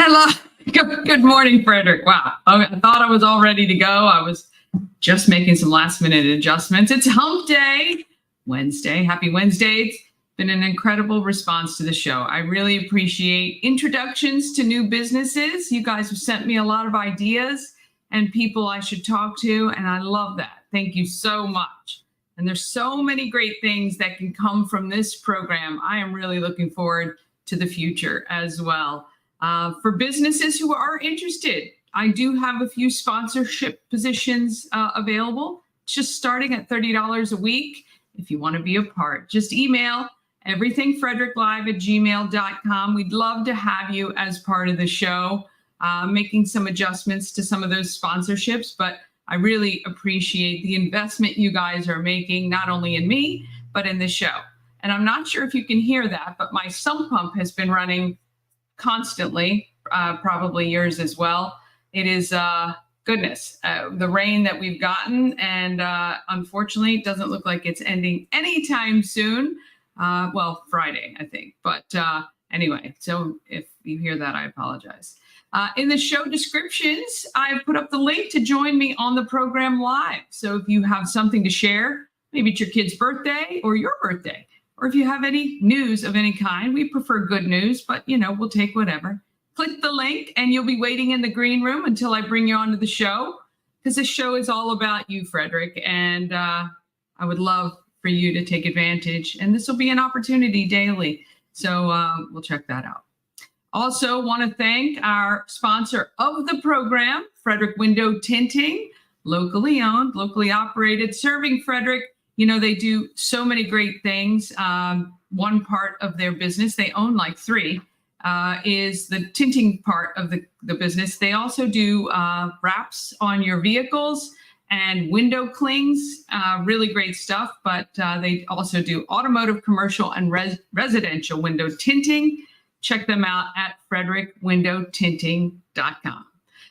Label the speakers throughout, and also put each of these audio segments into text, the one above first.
Speaker 1: love Good Morning Frederick. Wow. I thought I was all ready to go. I was just making some last minute adjustments. It's hump day, Wednesday. Happy Wednesday. It's been an incredible response to the show. I really appreciate introductions to new businesses. You guys have sent me a lot of ideas and people I should talk to, and I love that. Thank you so much. And there's so many great things that can come from this program. I am really looking forward to the future as well. For businesses who are interested, I do have a few sponsorship positions available, just starting at $30 a week. If you want to be a part, just email everythingfredericklive@gmail.com. We'd love to have you as part of the show, making some adjustments to some of those sponsorships, but I really appreciate the investment you guys are making, not only in me, but in the show. And I'm not sure if you can hear that, but my sump pump has been running constantly, probably yours as well. It is goodness, the rain that we've gotten, and unfortunately, it doesn't look like it's ending anytime soon. Well, Friday, I think. But anyway, so if you hear that, I apologize. In the show descriptions, I've put up the link to join me on the program live. So if you have something to share, maybe it's your kid's birthday or your birthday, or if you have any news of any kind, we prefer good news, but we'll take whatever. Click the link and you'll be waiting in the green room until I bring you onto the show, because this show is all about you, Frederick, and I would love for you to take advantage, and this will be an opportunity daily. So we'll check that out. Also want to thank our sponsor of the program, Frederick Window Tinting, locally owned, locally operated, serving Frederick. They do so many great things. One part of their business, they own like three, is the tinting part of the business. They also do wraps on your vehicles and window clings, really great stuff. But they also do automotive, commercial, and residential window tinting. Check them out at frederickWindowTinting.com.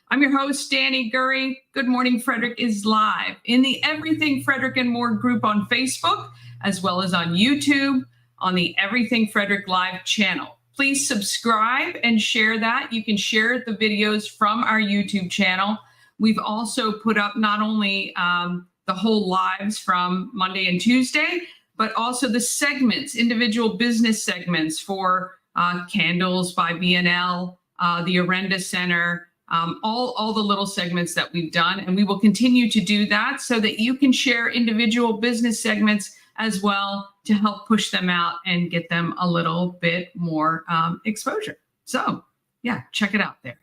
Speaker 1: I'm your host, Dani Gurrie. Good Morning Frederick is live in the Everything Frederick and More group on Facebook, as well as on YouTube on the Everything Frederick Live channel. Please subscribe and share that. You can share the videos from our YouTube channel. We've also put up not only the whole lives from Monday and Tuesday, but also the segments, individual business segments for Candles by B&L, the Arenda Center, all the little segments that we've done. And we will continue to do that so that you can share individual business segments as well to help push them out and get them a little bit more exposure. So yeah, check it out there.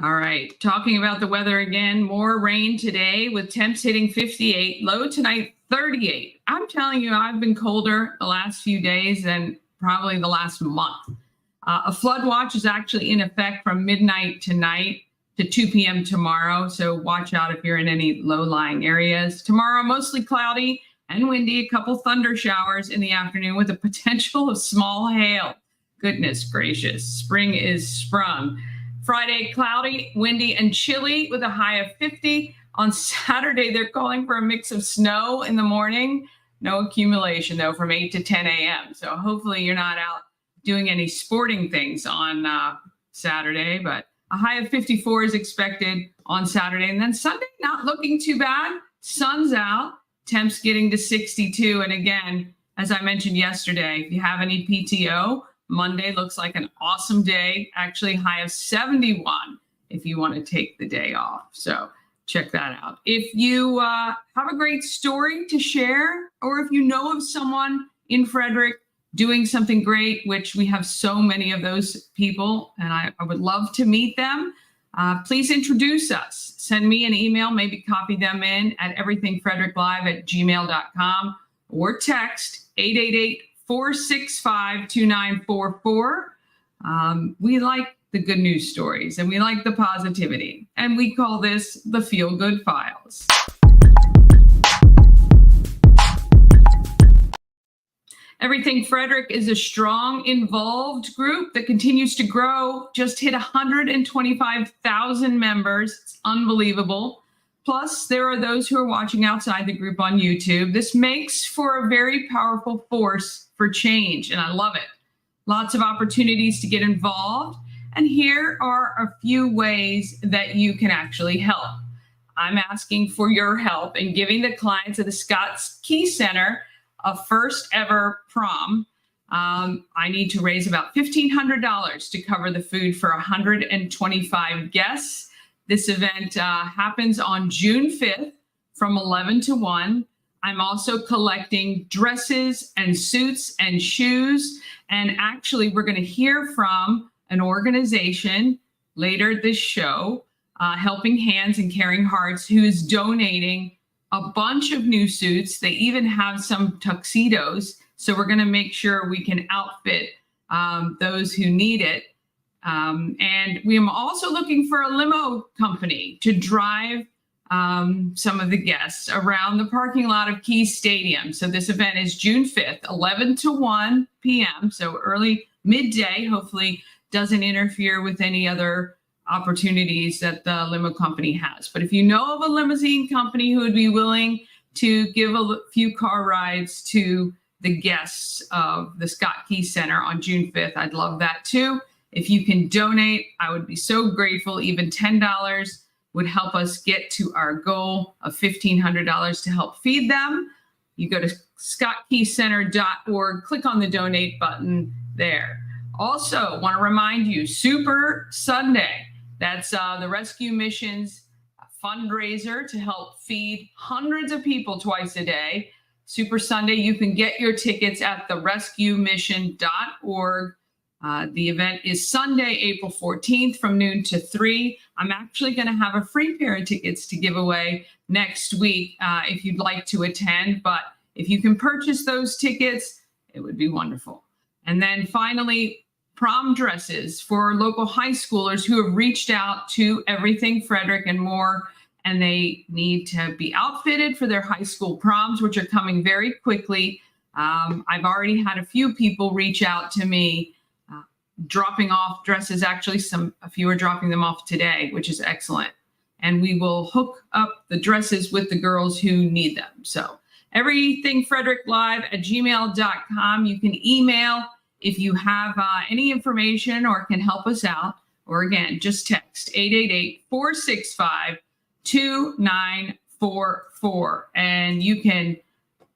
Speaker 1: All right, talking about the weather again, more rain today with temps hitting 58, low tonight 38. I'm telling you, I've been colder the last few days than probably the last month. A flood watch is actually in effect from midnight tonight to 2 p.m. tomorrow, so watch out if you're in any low-lying areas. Tomorrow, mostly cloudy and windy, a couple thunder showers in the afternoon with a potential of small hail. Goodness gracious, spring is sprung. Friday, cloudy, windy, and chilly with a high of 50. On Saturday, they're calling for a mix of snow in the morning. No accumulation, though, from 8 to 10 a.m. So hopefully you're not out doing any sporting things on Saturday, but a high of 54 is expected on Saturday. And then Sunday, not looking too bad. Sun's out, temps getting to 62. And again, as I mentioned yesterday, if you have any PTO, Monday looks like an awesome day, actually high of 71 if you want to take the day off. So check that out. If you have a great story to share, or if you know of someone in Frederick doing something great, which we have so many of those people, and I would love to meet them, please introduce us. Send me an email, maybe copy them in at everythingfredericklive@gmail.com, or text 888-465-2944. We like the good news stories and we like the positivity, and we call this the Feel Good Files. Everything Frederick is a strong, involved group that continues to grow, just hit 125,000 members. It's unbelievable. Plus, there are those who are watching outside the group on YouTube. This makes for a very powerful force for change, and I love it. Lots of opportunities to get involved, and here are a few ways that you can actually help. I'm asking for your help in giving the clients of the Scotts Key Center a first ever prom. I need to raise about $1,500 to cover the food for 125 guests. This event happens on June 5th from 11 to 1. I'm also collecting dresses and suits and shoes. And actually, we're going to hear from an organization later this show, Helping Hands and Caring Hearts, who is donating a bunch of new suits. They even have some tuxedos. So we're going to make sure we can outfit those who need it. And we are also looking for a limo company to drive some of the guests around the parking lot of Key Stadium. So this event is June 5th, 11 to 1 p.m. So early midday, hopefully doesn't interfere with any other opportunities that the limo company has. But if you know of a limousine company who would be willing to give a few car rides to the guests of the Scott Key Center on June 5th, I'd love that too. If you can donate, I would be so grateful. Even $10 would help us get to our goal of $1,500 to help feed them. You go to scottkeycenter.org, click on the donate button there. Also, want to remind you, Super Sunday. That's the Rescue Mission's fundraiser to help feed hundreds of people twice a day. Super Sunday, you can get your tickets at therescuemission.org. The event is Sunday, April 14th from noon to 3. I'm actually going to have a free pair of tickets to give away next week if you'd like to attend. But if you can purchase those tickets, it would be wonderful. And then finally, prom dresses for local high schoolers who have reached out to Everything Frederick and more, and they need to be outfitted for their high school proms, which are coming very quickly. I've already had a few people reach out to me dropping off dresses. Actually, a few are dropping them off today, which is excellent. And we will hook up the dresses with the girls who need them. So everythingfredericklive@gmail.com. You can email if you have any information or can help us out. Or again, just text 888-465-2944. And you can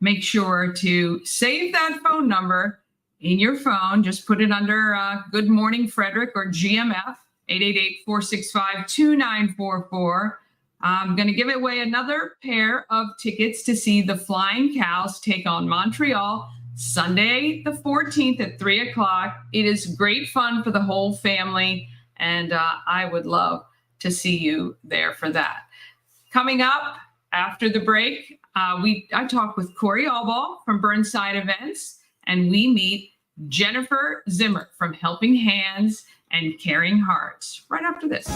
Speaker 1: make sure to save that phone number in your phone. Just put it under Good Morning Frederick or GMF, 888-465-2944. I'm going to give away another pair of tickets to see the Flying Cows take on Montreal Sunday, the 14th at 3 o'clock. It is great fun for the whole family, and I would love to see you there for that. Coming up after the break, I talk with Cory Albaugh from Burnside Events, and we meet Jenifer Zimmer from Helping Hands and Caring Hearts right after this.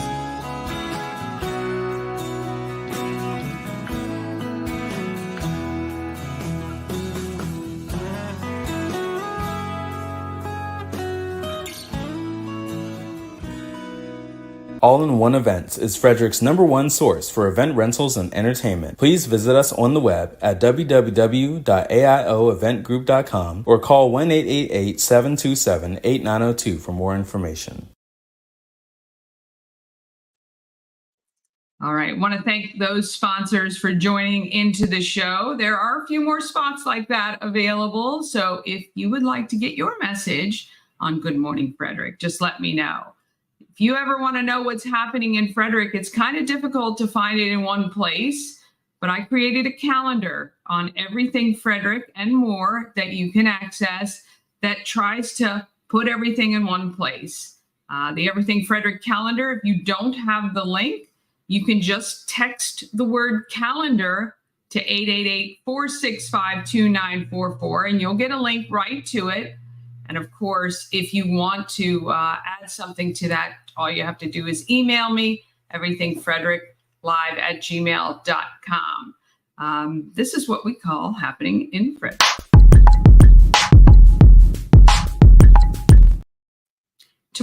Speaker 2: All-in-One Events is Frederick's #1 source for event rentals and entertainment. Please visit us on the web at www.aioeventgroup.com or call 1-888-727-8902 for more information.
Speaker 1: All right. I want to thank those sponsors for joining into the show. There are a few more spots like that available. So if you would like to get your message on Good Morning Frederick, just let me know. If you ever want to know what's happening in Frederick, it's kind of difficult to find it in one place, but I created a calendar on Everything Frederick and more that you can access that tries to put everything in one place. The Everything Frederick calendar, if you don't have the link, you can just text the word calendar to 888-465-2944, and you'll get a link right to it. And of course, if you want to add something to that, all you have to do is email me, everythingfredericklive@gmail.com. This is what we call happening in Frederick.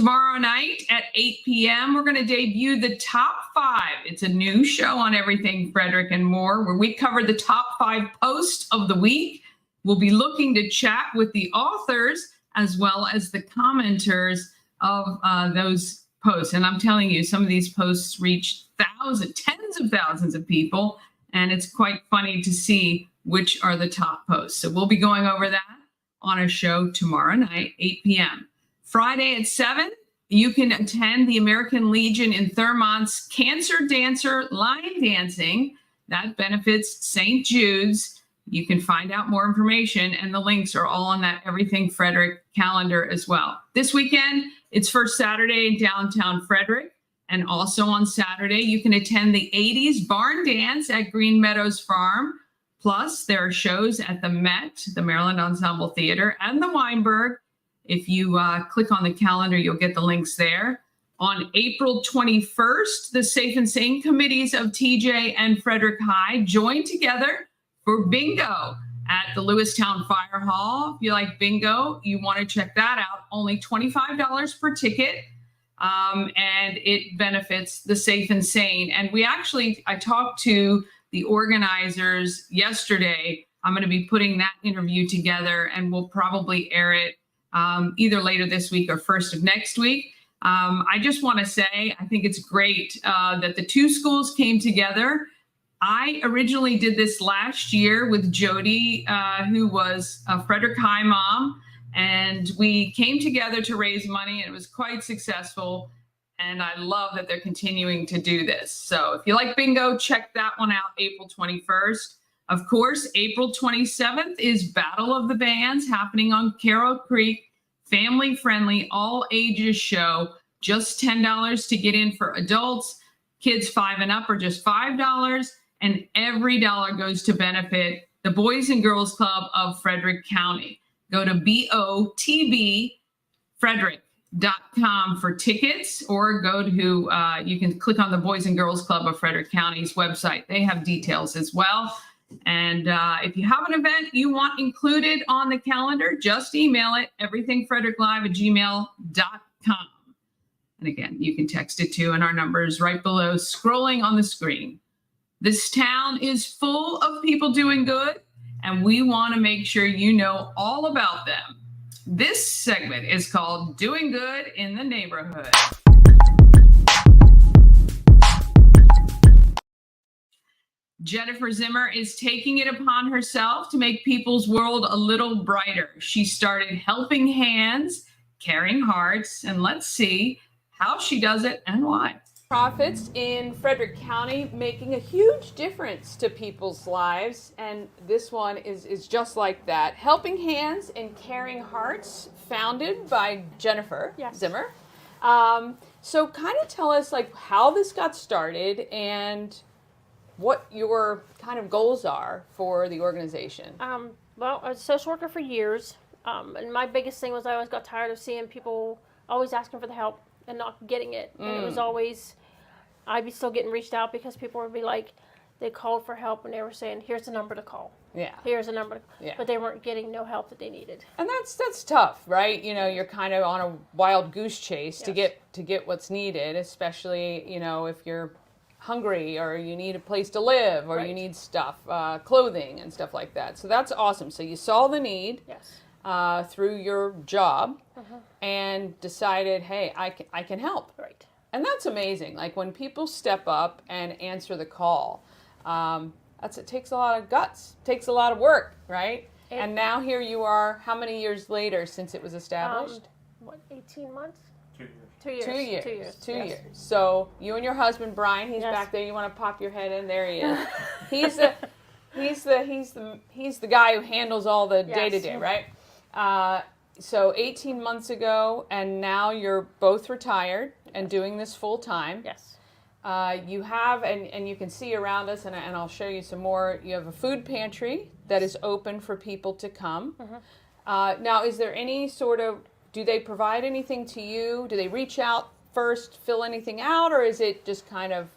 Speaker 1: Tomorrow night at 8 p.m., we're going to debut the top 5. It's a new show on Everything Frederick and more, where we cover the top 5 posts of the week. We'll be looking to chat with the authors as well as the commenters of those posts. And I'm telling you, some of these posts reach tens of thousands of people, and it's quite funny to see which are the top posts. So we'll be going over that on a show tomorrow night, 8 p.m. Friday at 7, you can attend the American Legion in Thurmont's Cancer Dancer line dancing. That benefits St. Jude's. You can find out more information, and the links are all on that Everything Frederick calendar as well. This weekend, it's First Saturday in downtown Frederick. And also on Saturday, you can attend the 80s barn dance at Green Meadows Farm. Plus, there are shows at the Met, the Maryland Ensemble Theater, and the Weinberg. If you click on the calendar, you'll get the links there. On April 21st, the Safe and Sane committees of TJ and Frederick High join together for bingo at the Lewistown Fire Hall. If you like bingo, you want to check that out. Only $25 per ticket, and it benefits the Safe and Sane. And I talked to the organizers yesterday. I'm going to be putting that interview together, and we'll probably air it either later this week or first of next week. I just want to say, I think it's great that the two schools came together. I originally did this last year with Jody, who was a Frederick High mom, and we came together to raise money, and it was quite successful. And I love that they're continuing to do this. So if you like bingo, check that one out, April 21st. Of course, April 27th is Battle of the Bands happening on Carroll Creek. Family friendly, all ages show. Just $10 to get in for adults. Kids 5 and up are just $5. And every dollar goes to benefit the Boys and Girls Club of Frederick County. Go to botbfrederick.com for tickets, or go to, you can click on the Boys and Girls Club of Frederick County's website. They have details as well. And if you have an event you want included on the calendar, just email it, everythingfredericklive@gmail.com. And again, you can text it too, and our number is right below, scrolling on the screen. This town is full of people doing good, and we want to make sure you know all about them. This segment is called Doing Good in the Neighborhood. Jenifer Zimmer is taking it upon herself to make people's world a little brighter. She started Helping Hands, Caring Hearts, and let's see how she does it and why.
Speaker 3: Profits in Frederick County making a huge difference to people's lives, and this one is just like that. Helping Hands and Caring Hearts, founded by Jenifer Zimmer. So kind of tell us like how this got started and what your kind of goals are for the organization.
Speaker 4: Well, I was a social worker for years, and my biggest thing was I always got tired of seeing people always asking for the help and not getting it. And it was always, I'd be still getting reached out because people would be like, they called for help and they were saying, here's the number to call.
Speaker 3: Yeah.
Speaker 4: Here's a number. But they weren't getting no help that they needed.
Speaker 3: And that's tough, right? You know, you're kind of on a wild goose chase to get what's needed, especially, you know, if you're hungry or you need a place to live or you need stuff, clothing and stuff like that. So that's awesome. So you saw the need through your job and decided, hey, I can help.
Speaker 4: Right.
Speaker 3: And that's amazing. Like when people step up and answer the call, it takes a lot of guts, takes a lot of work, right? And now here you are, how many years later since it was established?
Speaker 4: 18 months?
Speaker 3: 2 years. 2 years. So you and your husband Brian, he's back there. You want to pop your head in? There he is. He's the guy who handles all the day-to-day, right? So 18 months ago, and now you're both retired and doing this full time.
Speaker 4: Yes.
Speaker 3: You have, and you can see around us, and I'll show you some more. You have a food pantry that is open for people to come. Now, is there any sort of, do they provide anything to you? Do they reach out first, fill anything out, or is it just kind of?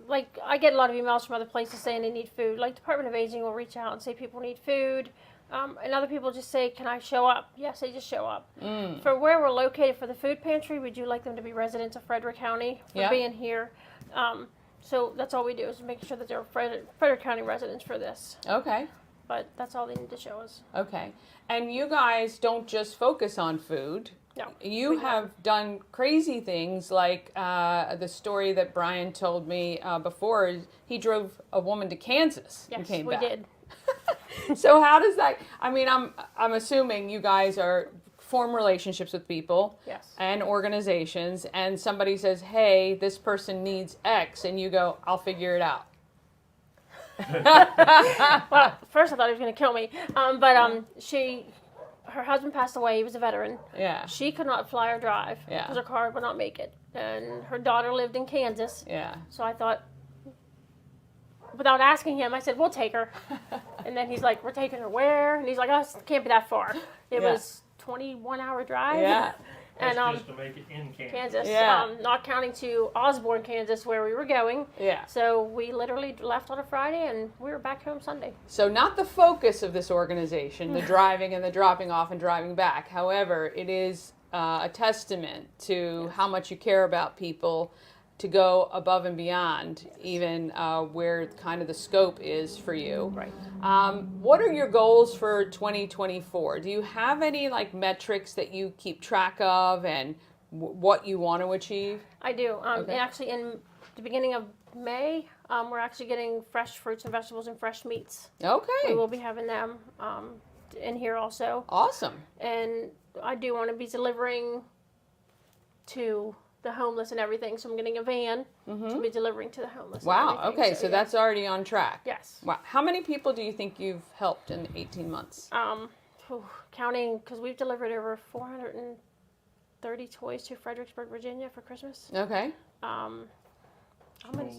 Speaker 4: Like I get a lot of emails from other places saying they need food. Like Department of Aging will reach out and say people need food. And other people just say, can I show up? Yes, they just show up. For where we're located for the food pantry, we do like them to be residents of Frederick County for being here. So that's all we do is make sure that they're Frederick County residents for this.
Speaker 3: Okay.
Speaker 4: But that's all they need to show us.
Speaker 3: Okay. And you guys don't just focus on food.
Speaker 4: No.
Speaker 3: You have done crazy things like the story that Brian told me before. He drove a woman to Kansas and came back.
Speaker 4: Yes, we did.
Speaker 3: So how does that, I mean, I'm assuming you guys form relationships with people and organizations, and somebody says, hey, this person needs X, and you go, I'll figure it out.
Speaker 4: Well, first I thought he was going to kill me, but her husband passed away. He was a veteran.
Speaker 3: Yeah.
Speaker 4: She could not fly or drive because her car would not make it, and her daughter lived in Kansas.
Speaker 3: Yeah.
Speaker 4: So I thought, without asking him, I said, we'll take her. And then he's like, we're taking her where? And he's like, oh, it can't be that far. It was 21-hour drive.
Speaker 3: Yeah.
Speaker 5: And just to make it in Kansas.
Speaker 4: Not counting to Osborne, Kansas, where we were going.
Speaker 3: Yeah.
Speaker 4: So we literally left on a Friday, and we were back home Sunday.
Speaker 3: So not the focus of this organization, the driving and the dropping off and driving back. However, it is a testament to how much you care about people to go above and beyond, even where kind of the scope is for you.
Speaker 4: Right.
Speaker 3: What are your goals for 2024? Do you have any like metrics that you keep track of and what you want to achieve?
Speaker 4: I do. And actually, in the beginning of May, we're actually getting fresh fruits and vegetables and fresh meats.
Speaker 3: Okay.
Speaker 4: We will be having them in here also.
Speaker 3: Awesome.
Speaker 4: And I do want to be delivering to the homeless and everything, so I'm getting a van to be delivering to the homeless.
Speaker 3: Wow. Okay, so that's already on track.
Speaker 4: Yes.
Speaker 3: Wow. How many people do you think you've helped in 18 months?
Speaker 4: Counting, because we've delivered over 430 toys to Fredericksburg, Virginia for Christmas.
Speaker 3: Okay.
Speaker 4: I'm going to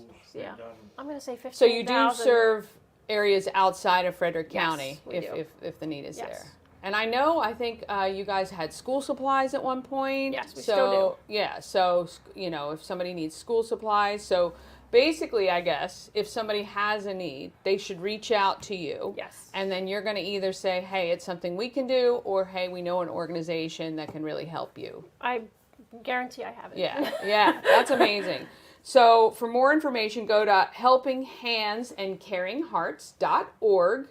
Speaker 4: say 15,000.
Speaker 3: So you do serve areas outside of Frederick County if the need is there. And I think you guys had school supplies at one point.
Speaker 4: Yes, we still do.
Speaker 3: Yeah, so, if somebody needs school supplies. So basically, I guess, if somebody has a need, they should reach out to you.
Speaker 4: Yes.
Speaker 3: And then you're going to either say, hey, it's something we can do, or hey, we know an organization that can really help you.
Speaker 4: I guarantee I have it.
Speaker 3: Yeah, that's amazing. So for more information, go to helpinghandsandcaringhearts.org.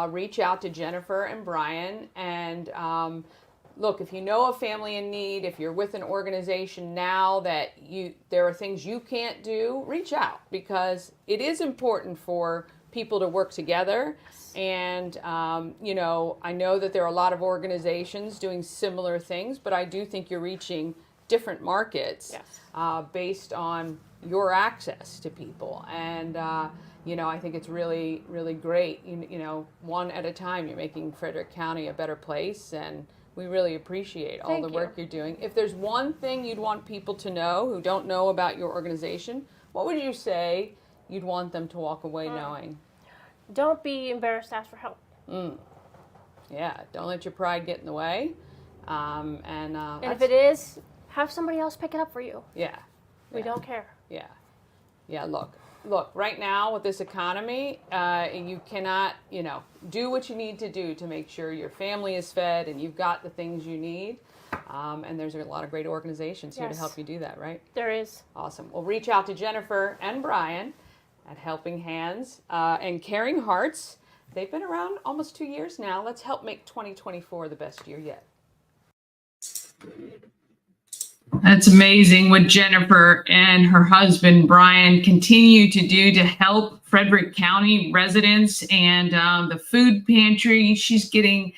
Speaker 3: Reach out to Jenifer and Brian, and look, if you know a family in need, if you're with an organization now that there are things you can't do, reach out, because it is important for people to work together. And I know that there are a lot of organizations doing similar things, but I do think you're reaching different markets based on your access to people. And I think it's really, really great. One at a time, you're making Frederick County a better place, and we really appreciate all the work you're doing. If there's one thing you'd want people to know who don't know about your organization, what would you say you'd want them to walk away knowing?
Speaker 4: Don't be embarrassed to ask for help.
Speaker 3: Yeah, don't let your pride get in the way. And
Speaker 4: if it is, have somebody else pick it up for you.
Speaker 3: Yeah.
Speaker 4: We don't care.
Speaker 3: Yeah. Look, right now with this economy, you cannot, do what you need to do to make sure your family is fed and you've got the things you need. And there's a lot of great organizations here to help you do that, right?
Speaker 4: There is.
Speaker 3: Awesome. Well, reach out to Jenifer and Brian at Helping Hands and Caring Hearts. They've been around almost 2 years now. Let's help make 2024 the best year yet.
Speaker 1: That's amazing what Jenifer and her husband, Brian, continue to do to help Frederick County residents and the food pantry. She's getting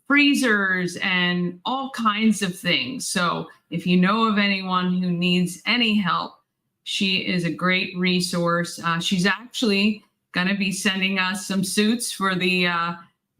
Speaker 1: freezers and all kinds of things. So if you know of anyone who needs any help, she is a great resource. She's actually going to be sending us some suits for the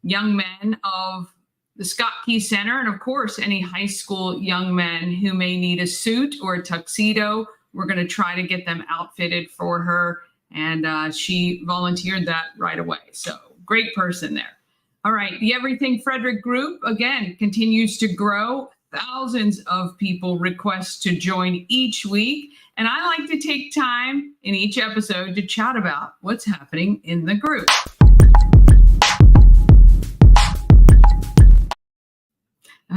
Speaker 1: young men of the Scott Key Center, and of course, any high school young men who may need a suit or a tuxedo. We're going to try to get them outfitted for her, and she volunteered that right away. So great person there. All right, the Everything Frederick group, again, continues to grow. Thousands of people request to join each week, and I like to take time in each episode to chat about what's happening in the group.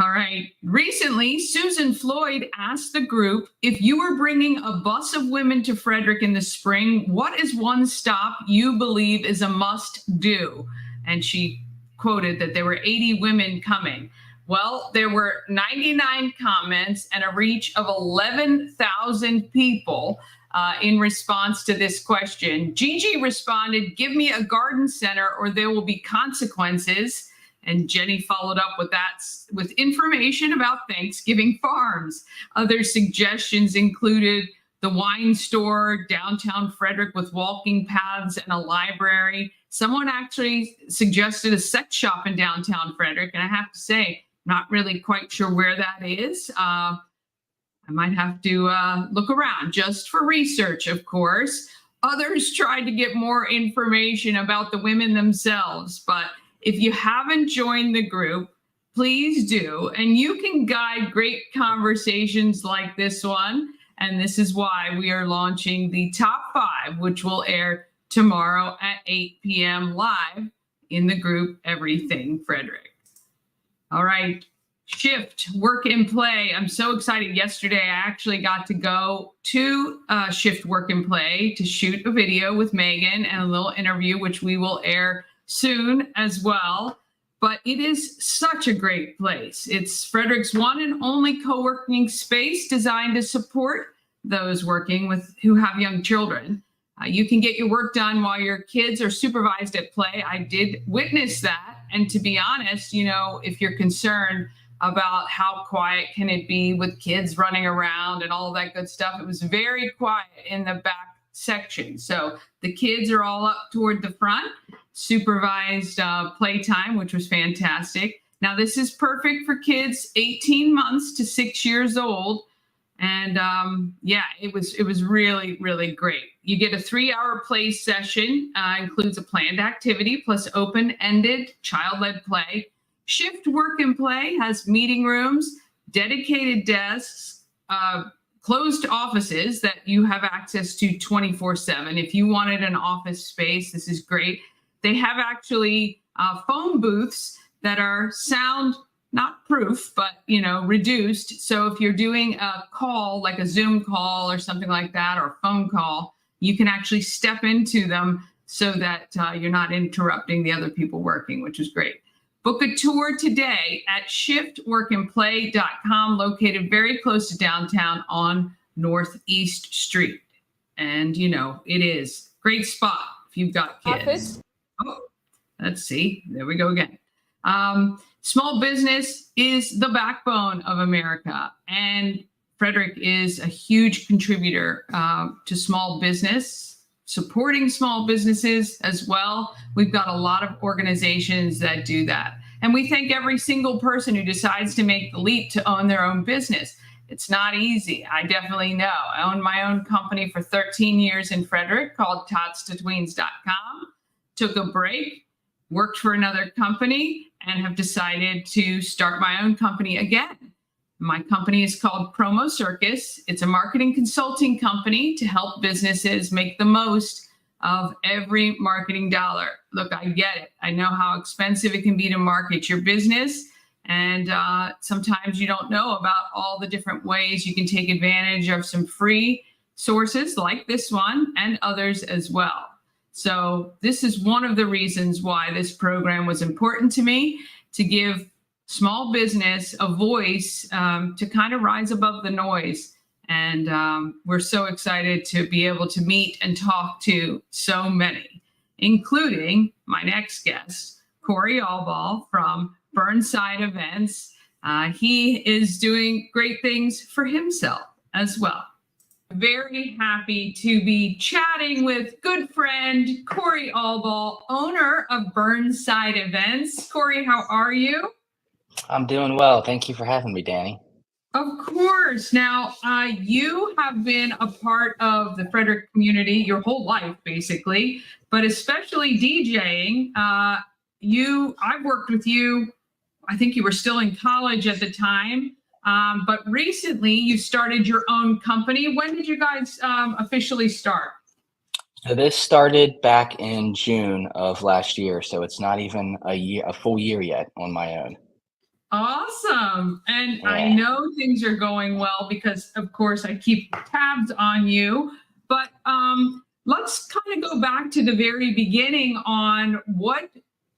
Speaker 1: All right. Recently, Susan Floyd asked the group, if you were bringing a bus of women to Frederick in the spring, what is one stop you believe is a must do? And she quoted that there were 80 women coming. Well, there were 99 comments and a reach of 11,000 people in response to this question. Gigi responded, give me a garden center or there will be consequences. And Jenny followed up with that with information about Thanksgiving farms. Other suggestions included the wine store, downtown Frederick with walking paths and a library. Someone actually suggested a sex shop in downtown Frederick. And I have to say, not really quite sure where that is. I might have to look around just for research, of course. Others tried to get more information about the women themselves, but if you haven't joined the group, please do. And you can guide great conversations like this one. And this is why we are launching the top 5, which will air tomorrow at 8 p.m. live in the group Everything Frederick. All right. Shift, work and play. I'm so excited. Yesterday, I actually got to go to Shift, work and play to shoot a video with Megan and a little interview, which we will air soon as well. But it is such a great place. It's Frederick's one and only co-working space designed to support those working with who have young children. You can get your work done while your kids are supervised at play. I did witness that. And to be honest, you know, if you're concerned about how quiet can it be with kids running around and all that good stuff, it was very quiet in the back section. So the kids are all up toward the front, supervised playtime, which was fantastic. Now, this is perfect for kids 18 months to 6 years old. And yeah, it was really, really great. You get a 3-hour play session, includes a planned activity plus open-ended child-led play. Shift, work and play has meeting rooms, dedicated desks, closed offices that you have access to 24/7. If you wanted an office space, this is great. They have actually phone booths that are sound not proof, but, you know, reduced. So if you're doing a call, like a Zoom call or something like that, or a phone call, you can actually step into them so that you're not interrupting the other people working, which is great. Book a tour today at shiftworkandplay.com, located very close to downtown on Northeast Street. And, you know, it is a great spot if you've got kids.
Speaker 3: Office.
Speaker 1: Oh, let's see. There we go again. Small business is the backbone of America, and Frederick is a huge contributor to small business, supporting small businesses as well. We've got a lot of organizations that do that. And we thank every single person who decides to make the leap to own their own business. It's not easy. I definitely know. I owned my own company for 13 years in Frederick called TotsToTweens.com. Took a break, worked for another company, and have decided to start my own company again. My company is called Promo Circus. It's a marketing consulting company to help businesses make the most of every marketing dollar. Look, I get it. I know how expensive it can be to market your business. And sometimes you don't know about all the different ways you can take advantage of some free sources like this one and others as well. So this is one of the reasons why this program was important to me, to give small business a voice to kind of rise above the noise. And we're so excited to be able to meet and talk to so many, including my next guest, Cory Albaugh from Burnside Events. He is doing great things for himself as well. Very happy to be chatting with good friend Cory Albaugh, owner of Burnside Events. Cory, how are you?
Speaker 6: I'm doing well. Thank you for having me, Dani.
Speaker 1: Of course. Now, you have been a part of the Frederick community your whole life, basically, but especially DJing. I've worked with you. I think you were still in college at the time. But recently you started your own company. When did you guys officially start?
Speaker 6: So this started back in June of last year. So it's not even a full year yet on my own.
Speaker 1: Awesome. And I
Speaker 6: Yeah.
Speaker 1: know things are going well because, of course, I keep tabs on you. But let's kind of go back to the very beginning on what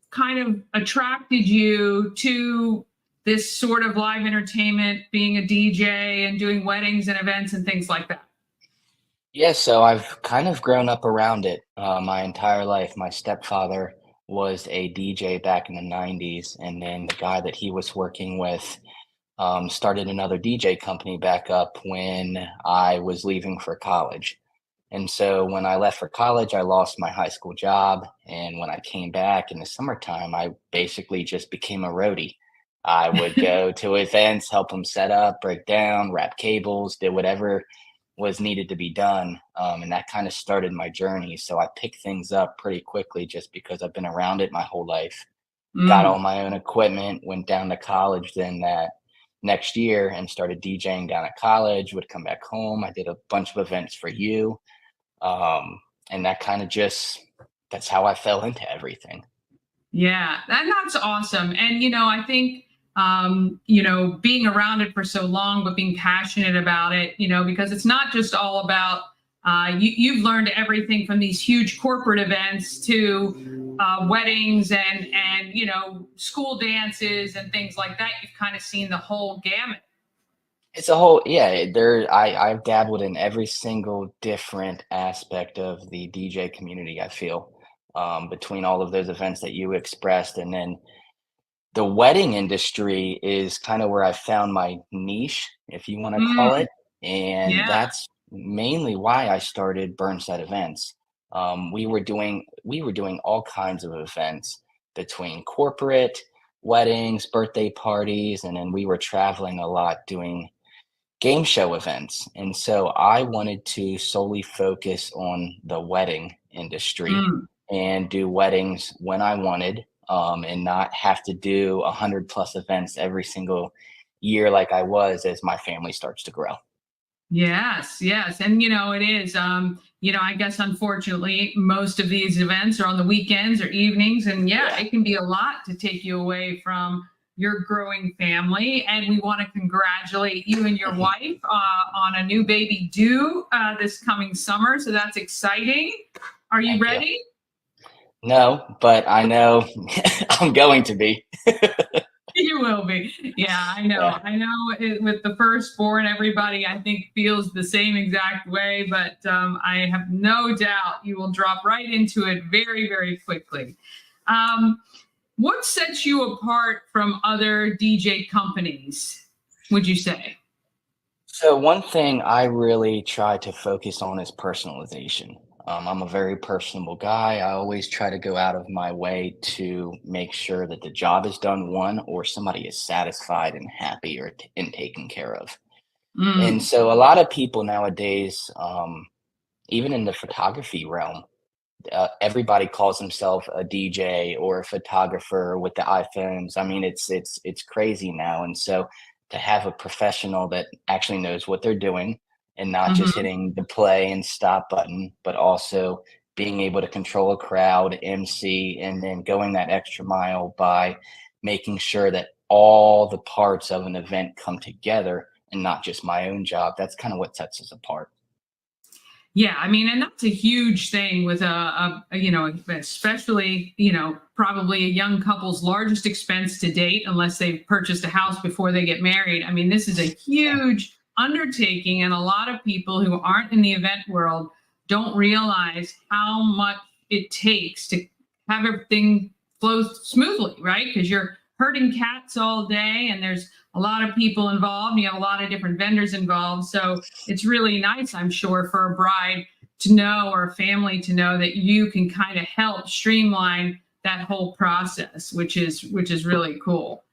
Speaker 1: kind of attracted you to this sort of live entertainment, being a DJ and doing weddings and events and things like that.
Speaker 6: Yeah, so I've kind of grown up around it my entire life. My stepfather was a DJ back in the 90s, and then the guy that he was working with started another DJ company back up when I was leaving for college. And so when I left for college, I lost my high school job. And when I came back in the summertime, I basically just became a roadie. I would go to events, help them set up, break down, wrap cables, did whatever was needed to be done. And that kind of started my journey. So I picked things up pretty quickly just because I've been around it my whole life. Got all
Speaker 1: Mm.
Speaker 6: my own equipment, went down to college then that next year and started DJing down at college, would come back home. I did a bunch of events for you. And that kind of just, that's how I fell into everything.
Speaker 1: Yeah, and that's awesome. And I think being around it for so long, but being passionate about it, because it's not just all about you've learned everything from these huge corporate events to weddings and school dances and things like that. You've kind of seen the whole gamut.
Speaker 6: It's a whole, yeah, I've dabbled in every single different aspect of the DJ community, I feel, between all of those events that you expressed. And then the wedding industry is kind of where I found my niche, if you want to call
Speaker 1: Mm,
Speaker 6: it. And
Speaker 1: yeah.
Speaker 6: that's mainly why I started Burnside Events. We were doing all kinds of events between corporate weddings, birthday parties, and then we were traveling a lot doing game show events. And so I wanted to solely focus on the wedding industry
Speaker 1: Mm.
Speaker 6: and do weddings when I wanted, and not have to do 100+ events every single year like I was as my family starts to grow.
Speaker 1: Yes, yes. And it is I guess unfortunately most of these events are on the weekends or evenings and yeah,
Speaker 6: Yeah.
Speaker 1: it can be a lot to take you away from your growing family and we want to congratulate you and your wife on a new baby due this coming summer. So that's exciting. Are you
Speaker 6: Thank you.
Speaker 1: ready?
Speaker 6: No, but I know I'm going to be.
Speaker 1: You will be. Yeah, I know.
Speaker 6: Yeah.
Speaker 1: I know with the firstborn, everybody I think feels the same exact way, but I have no doubt you will drop right into it very, very quickly. Um, what sets you apart from other DJ companies, would you say?
Speaker 6: So one thing I really try to focus on is personalization. I'm a very personable guy. I always try to go out of my way to make sure that the job is done one or somebody is satisfied and happy or and taken care of. And
Speaker 1: Mm,
Speaker 6: so a lot of people nowadays, even in the photography realm, everybody calls himself a DJ or a photographer with the iPhones. I mean, it's crazy now. And so to have a professional that actually knows what they're doing and not just
Speaker 1: mhm.
Speaker 6: hitting the play and stop button, but also being able to control a crowd, MC, and then going that extra mile by making sure that all the parts of an event come together and not just my own job. That's kind of what sets us apart.
Speaker 1: Yeah, I mean, and that's a huge thing with especially, probably a young couple's largest expense to date, unless they've purchased a house before they get married. I mean, this is a
Speaker 6: Yeah.
Speaker 1: huge undertaking, and a lot of people who aren't in the event world don't realize how much it takes to have everything flow smoothly, right? Because you're herding cats all day, and there's a lot of people involved, and you have a lot of different vendors involved. So it's really nice, I'm sure, for a bride to know or a family to know that you can kind of help streamline that whole process, which is really cool.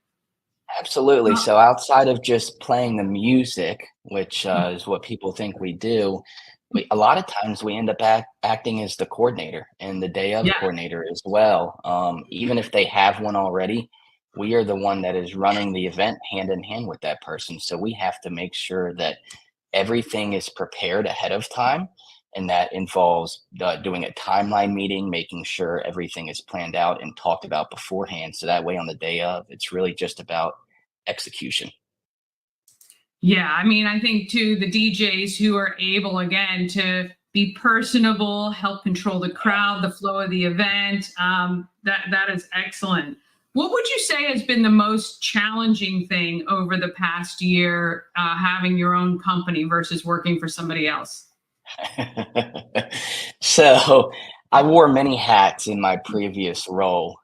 Speaker 6: Absolutely.
Speaker 1: Uh,
Speaker 6: So outside of just playing the music, which is what people think we do, a lot of times we end up acting as the coordinator and the day of
Speaker 1: yeah.
Speaker 6: coordinator as well. Even if they have one already, we are the one that is running the event hand in hand with that person. So we have to make sure that everything is prepared ahead of time. And that involves doing a timeline meeting, making sure everything is planned out and talked about beforehand. So that way on the day of, it's really just about execution.
Speaker 1: Yeah, I mean, I think too, the DJs who are able, again, to be personable, help control the crowd, the flow of the event, that is excellent. What would you say has been the most challenging thing over the past year, having your own company versus working for somebody else?
Speaker 6: So I wore many hats in my previous role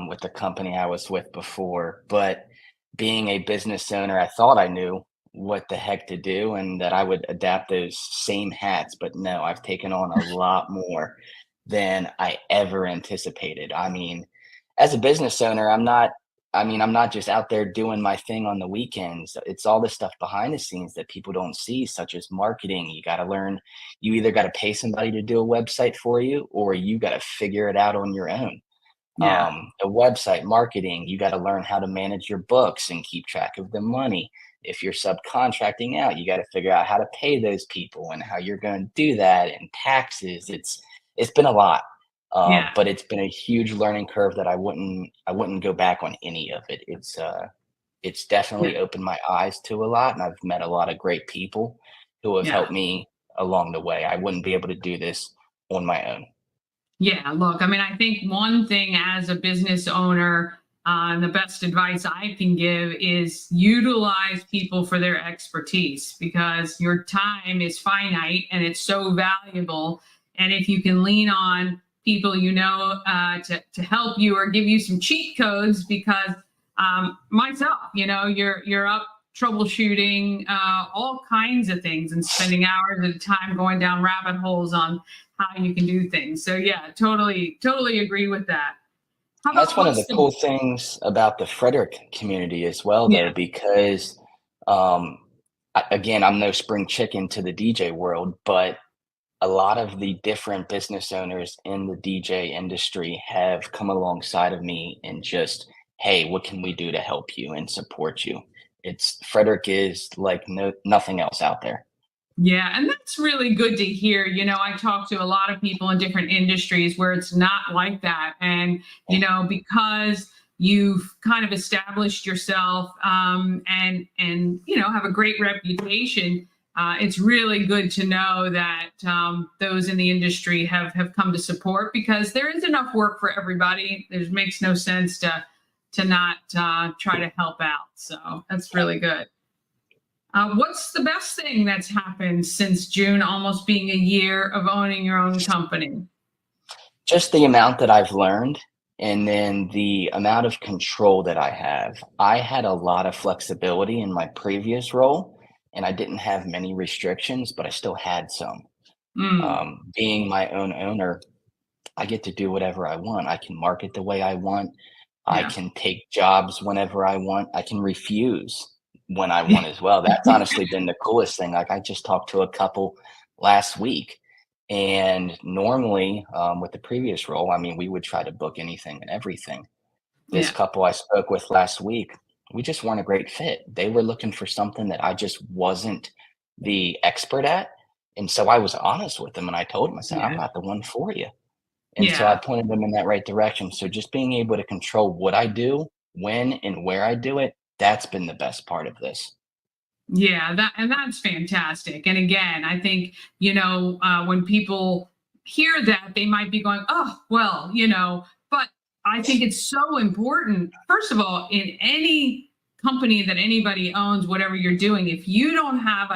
Speaker 6: with the company I was with before, but being a business owner, I thought I knew what the heck to do and that I would adapt those same hats. But no, I've taken on a lot more than I ever anticipated. I mean, as a business owner, I'm not just out there doing my thing on the weekends. It's all the stuff behind the scenes that people don't see, such as marketing. You got to learn, you either got to pay somebody to do a website for you, or you got to figure it out on your own.
Speaker 1: Yeah,
Speaker 6: A website marketing, you got to learn how to manage your books and keep track of the money. If you're subcontracting out, you got to figure out how to pay those people and how you're going to do that, and taxes. It's been a lot,
Speaker 1: yeah,
Speaker 6: but it's been a huge learning curve that I wouldn't go back on any of it. It's
Speaker 1: yeah,
Speaker 6: definitely opened my eyes to a lot, and I've met a lot of great people who have
Speaker 1: yeah.
Speaker 6: helped me along the way. I wouldn't be able to do this on my own.
Speaker 1: Yeah, look, I mean, I think one thing as a business owner, and the best advice I can give is utilize people for their expertise, because your time is finite and it's so valuable. And if you can lean on people to help you or give you some cheat codes, because myself, you're up troubleshooting all kinds of things and spending hours at a time going down rabbit holes on how you can do things. So yeah, totally agree with that. How
Speaker 6: That's
Speaker 1: about
Speaker 6: one of
Speaker 1: what's
Speaker 6: the
Speaker 1: the
Speaker 6: cool things about the Frederick community as well,
Speaker 1: yeah,
Speaker 6: though, because um, again, I'm no spring chicken to the DJ world, but a lot of the different business owners in the DJ industry have come alongside of me and just, hey, what can we do to help you and support you? It's Frederick is like nothing else out there.
Speaker 1: yeah, and that's really good to hear. I talk to a lot of people in different industries where it's not like that. And, because you've kind of established yourself, and have a great reputation, it's really good to know that those in the industry have come to support, because there is enough work for everybody. There makes no sense to not try to help out. So that's really good. What's the best thing that's happened since June, almost being a year of owning your own company?
Speaker 6: Just the amount that I've learned, and then the amount of control that I have. I had a lot of flexibility in my previous role, and I didn't have many restrictions, but I still had some.
Speaker 1: Mm,
Speaker 6: Being my own owner, I get to do whatever I want. I can market the way I want. I
Speaker 1: yeah.
Speaker 6: can take jobs whenever I want. I can refuse when I want as well. That's honestly been the coolest thing. Like, I just talked to a couple last week, and normally, with the previous role, I mean, we would try to book anything and everything. This
Speaker 1: Yeah.
Speaker 6: couple I spoke with last week, we just weren't a great fit. They were looking for something that I just wasn't the expert at. And so I was honest with them, and I told them, I said, I'm
Speaker 1: Yeah.
Speaker 6: not the one for you. And so I
Speaker 1: Yeah.
Speaker 6: pointed them in that right direction. So just being able to control what I do, when and where I do it, that's been the best part of this.
Speaker 1: Yeah, that's fantastic. And again, I think when people hear that, they might be going, "Oh, well," But I think it's so important. First of all, in any company that anybody owns, whatever you're doing, if you don't have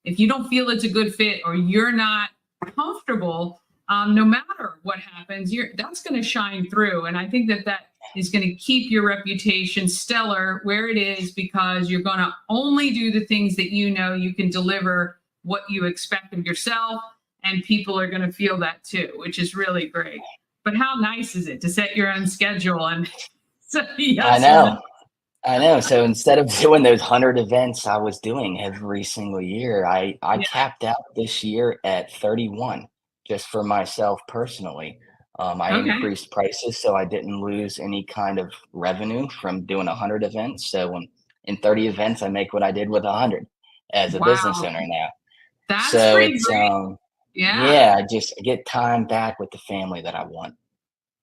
Speaker 1: if you don't feel it's a good fit, or you're not comfortable, no matter what happens, that's going to shine through. And I think that is going to keep your reputation stellar where it is, because you're going to only do the things that you can deliver what you expect of yourself, and people are going to feel that too, which is really great. But how nice is it to set your own schedule and say
Speaker 6: I
Speaker 1: yes or no?
Speaker 6: know. I know. So instead of doing those 100 events I was doing every single year, I
Speaker 1: Yeah.
Speaker 6: capped out this year at 31, just for myself personally. I
Speaker 1: Okay.
Speaker 6: increased prices so I didn't lose any kind of revenue from doing 100 events. So in 30 events, I make what I did with 100 as a business
Speaker 1: Wow.
Speaker 6: owner now.
Speaker 1: That's
Speaker 6: So
Speaker 1: pretty
Speaker 6: it's
Speaker 1: great. Yeah.
Speaker 6: yeah, I get time back with the family that I want.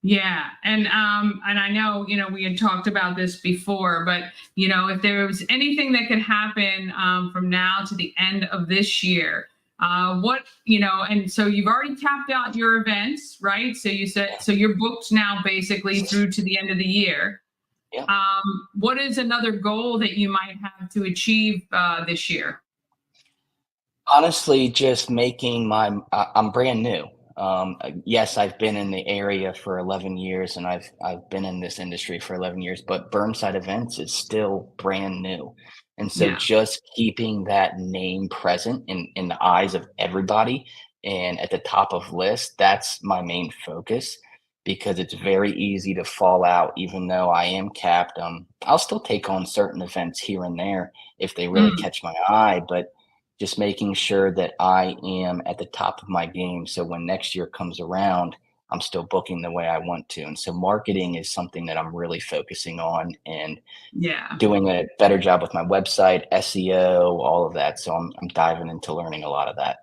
Speaker 1: Yeah. And I know, we had talked about this before, but if there was anything that could happen from now to the end of this year, and so you've already tapped out your events, right? So you said, so you're booked now basically through to the end of the year.
Speaker 6: Yeah.
Speaker 1: What is another goal that you might have to achieve this year?
Speaker 6: Honestly, just making I'm brand new. Yes, I've been in the area for 11 years, and I've been in this industry for 11 years, but Burnside Events is still brand new. And so
Speaker 1: Yeah.
Speaker 6: just keeping that name present in the eyes of everybody and at the top of list, that's my main focus, because it's very easy to fall out. Even though I am capped, I'll still take on certain events here and there if they really
Speaker 1: Mm.
Speaker 6: catch my eye, but just making sure that I am at the top of my game. So when next year comes around, I'm still booking the way I want to. And so marketing is something that I'm really focusing on and
Speaker 1: Yeah.
Speaker 6: doing a better job with my website, SEO, all of that. So I'm diving into learning a lot of that.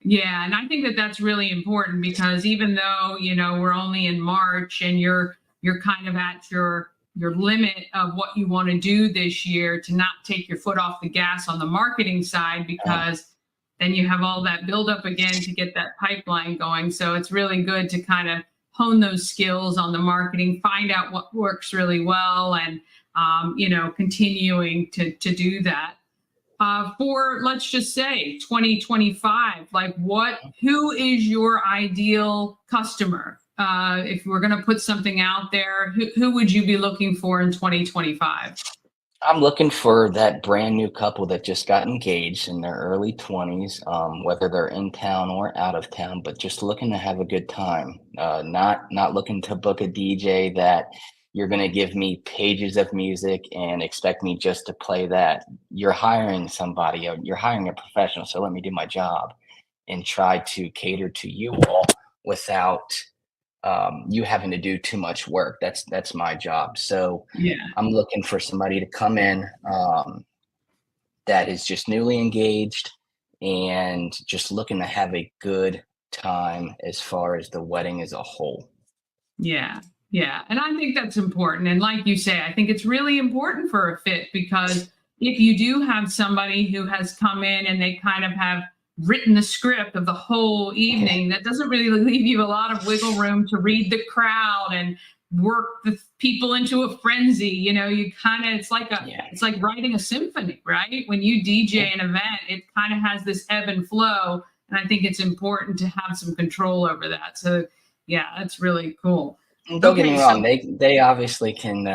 Speaker 1: Yeah, and I think that that's really important because even though, we're only in March and you're kind of at your limit of what you want to do this year, to not take your foot off the gas on the marketing side, because then you have all that buildup again to get that pipeline going. So it's really good to kind of hone those skills on the marketing, find out what works really well, and continuing to do that. For, let's just say, 2025, like who is your ideal customer? If we're going to put something out there, who would you be looking for in 2025?
Speaker 6: I'm looking for that brand new couple that just got engaged in their early 20s, whether they're in town or out of town, but just looking to have a good time. Not looking to book a DJ that you're going to give me pages of music and expect me just to play that. You're hiring somebody, you're hiring a professional, so let me do my job and try to cater to you all without you having to do too much work. That's my job. So
Speaker 1: Yeah.
Speaker 6: I'm looking for somebody to come in that is just newly engaged and just looking to have a good time as far as the wedding as a whole.
Speaker 1: Yeah. Yeah. And I think that's important. And like you say, I think it's really important for a fit, because if you do have somebody who has come in and they kind of have written the script of the whole evening, that doesn't really leave you a lot of wiggle room to read the crowd and work the people into a frenzy. You kind of, it's like writing a symphony, right? When you DJ an event, it kind of has this ebb and flow. And I think it's important to have some control over that. So yeah, that's really cool.
Speaker 6: Don't get me wrong, they obviously can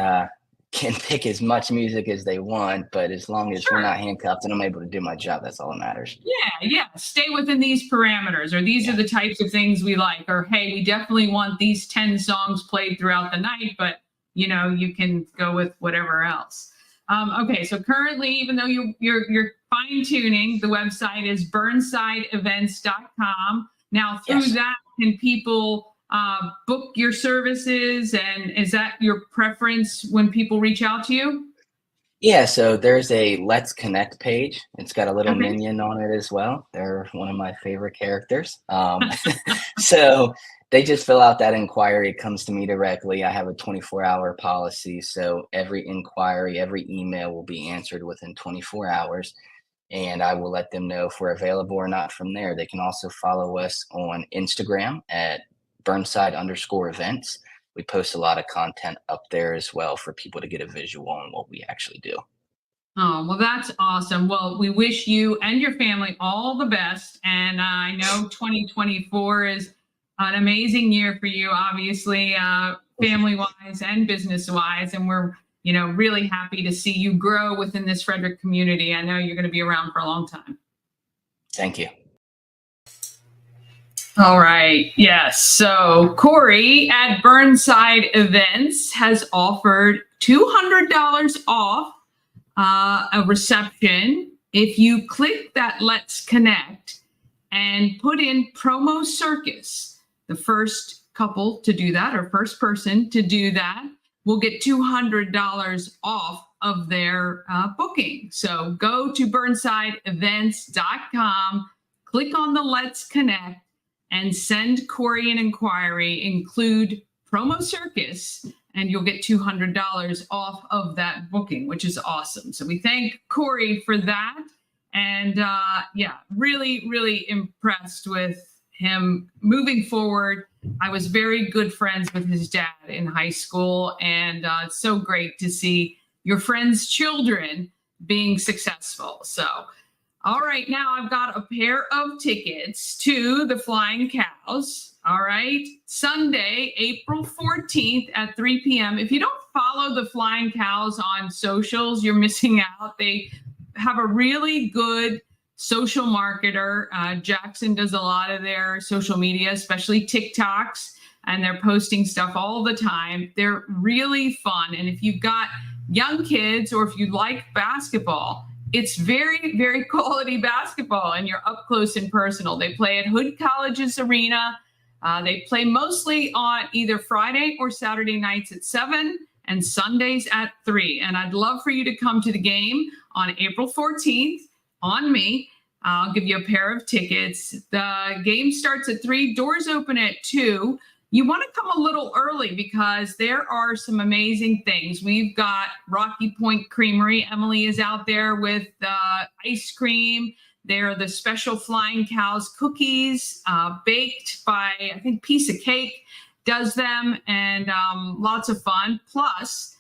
Speaker 6: pick as much music as they want, but as long as we're not handcuffed and I'm able to do my job, that's all that matters.
Speaker 1: Yeah. Stay within these parameters, or these are the types of things we like, or hey, we definitely want these 10 songs played throughout the night, but you can go with whatever else. Okay, so currently, even though you're fine tuning, the website is burnsideevents.com. Now, through that, can people book your services, and is that your preference when people reach out to you?
Speaker 6: Yeah, so there's a Let's Connect page. It's got a little minion on it as well. They're one of my favorite characters. So they just fill out that inquiry. It comes to me directly. I have a 24-hour policy. So every inquiry, every email will be answered within 24 hours. And I will let them know if we're available or not from there. They can also follow us on Instagram at Burnside_events. We post a lot of content up there as well for people to get a visual on what we actually do.
Speaker 1: Oh, well, that's awesome. Well, we wish you and your family all the best. And I know 2024 is an amazing year for you, obviously, family-wise and business-wise. And we're, really happy to see you grow within this Frederick community. I know you're going to be around for a long time.
Speaker 6: Thank you.
Speaker 1: All right. Yes. So Cory at Burnside Events has offered $200 off a reception if you click that Let's Connect and put in promo circus. The first couple to do that, or first person to do that, will get $200 off of their booking. So go to burnsideevents.com, click on the Let's Connect, and send Cory an inquiry. Include promo circus, and you'll get $200 off of that booking, which is awesome. So we thank Cory for that. And yeah, really, really impressed with him moving forward. I was very good friends with his dad in high school, and it's so great to see your friends' children being successful. So, all right, now I've got a pair of tickets to the Flying Cows. All right, Sunday, April 14th at 3 p.m. If you don't follow the Flying Cows on socials, you're missing out. They have a really good social marketer. Jackson does a lot of their social media, especially TikToks, and they're posting stuff all the time. They're really fun. And if you've got young kids or if you like basketball, it's very, very quality basketball, and you're up close and personal. They play at Hood College's arena. They play mostly on either Friday or Saturday nights at 7 and Sundays at 3. And I'd love for you to come to the game on April 14th on me. I'll give you a pair of tickets. The game starts at 3, doors open at 2. You want to come a little early because there are some amazing things. We've got Rocky Point Creamery. Emily is out there with ice cream. They're the special Flying Cows cookies, baked by, I think, Piece of Cake does them, and lots of fun. Plus,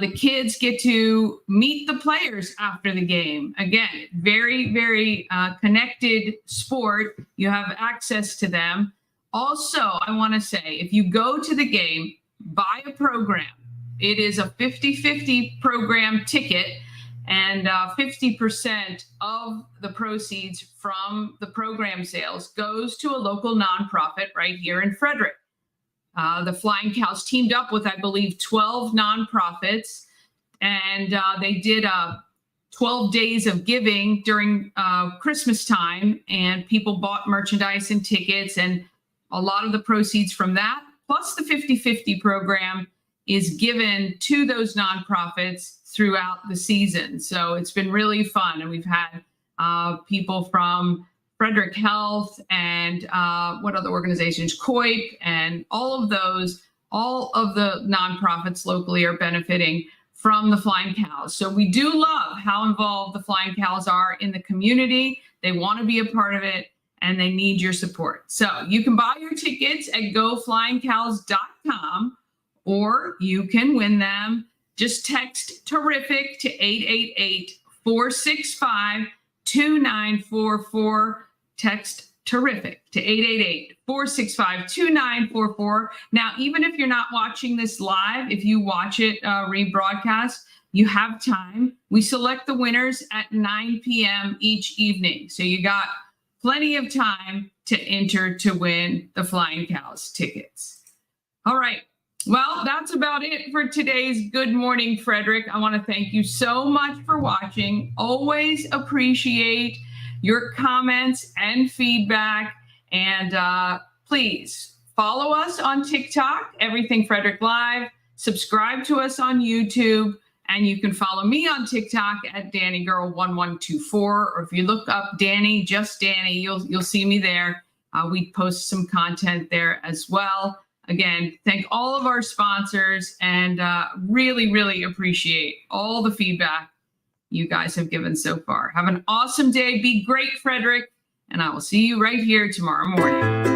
Speaker 1: the kids get to meet the players after the game. Again, very, very connected sport. You have access to them. Also, I want to say, if you go to the game, buy a program. It is a 50-50 program ticket, and 50% of the proceeds from the program sales goes to a local nonprofit right here in Frederick. The Flying Cows teamed up with, I believe, 12 nonprofits, and they did 12 days of giving during Christmas time, and people bought merchandise and tickets, and a lot of the proceeds from that, plus the 50-50 program, is given to those nonprofits throughout the season. So it's been really fun. And we've had people from Frederick Health and what other organizations, COIP, and all of the nonprofits locally are benefiting from the Flying Cows. So we do love how involved the Flying Cows are in the community. They want to be a part of it, and they need your support. So you can buy your tickets at goflyingcows.com, or you can win them. Just text TERRIFIC to 888-465-2944. Text TERRIFIC to 888-465-2944. Now, even if you're not watching this live, if you watch it rebroadcast, you have time. We select the winners at 9 p.m. each evening. So you got plenty of time to enter to win the Flying Cows tickets. All right. Well, that's about it for today's Good Morning Frederick. I want to thank you so much for watching. Always appreciate your comments and feedback. And please follow us on TikTok, Everything Frederick Live. Subscribe to us on YouTube. And you can follow me on TikTok at Dani Gurrie 1124. Or if you look up Dani, just Dani, you'll see me there. We post some content there as well. Again, thank all of our sponsors, and really, really appreciate all the feedback you guys have given so far. Have an awesome day. Be great, Frederick. And I will see you right here tomorrow morning.